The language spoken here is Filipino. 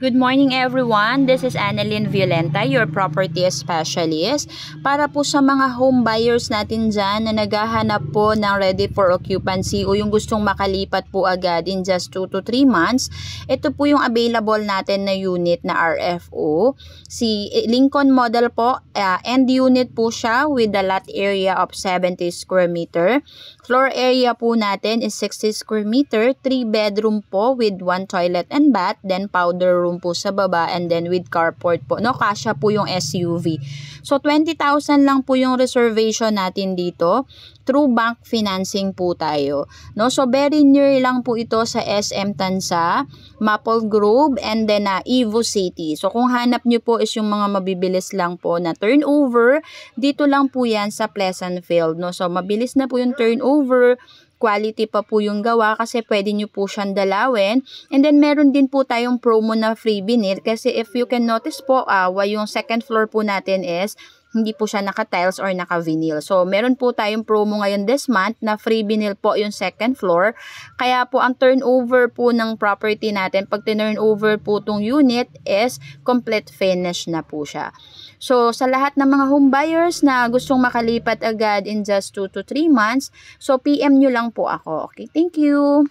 Good morning everyone, this is Annalyn Violenta, your property specialist. Para po sa mga home buyers natin dyan na naghahanap po ng ready for occupancy o yung gustong makalipat po agad in just 2 to 3 months, ito po yung available natin na unit na RFO. Si Lincoln model po, end unit po siya with a lot area of 70 square meter. Floor area po natin is 60 square meter, 3 bedroom po with 1 toilet and bath, then powder room po sa baba, and then with carport po. No, kasya po yung SUV. So, 20,000 lang po yung reservation natin dito. Through bank financing po tayo. No, so very near lang po ito sa SM Tansa, Maple Grove, and then Evo City. So, kung hanap nyo po is yung mga mabibilis lang po na turnover, dito lang po yan sa Pleasantville. No, so mabilis na po yung turnover. Quality pa po yung gawa kasi pwede nyo po siyang dalawin. And then, meron din po tayong promo na free vinyl kasi if you can notice po, yung second floor po natin is hindi po siya naka-tiles or naka-vinyl. So, meron po tayong promo ngayon this month na free vinyl po yung second floor. Kaya po, ang turnover po ng property natin, pag turnover po tong unit is complete finish na po siya. So, sa lahat ng mga home buyers na gustong makalipat agad in just 2 to 3 months, so PM nyo lang po ako. Okay, thank you!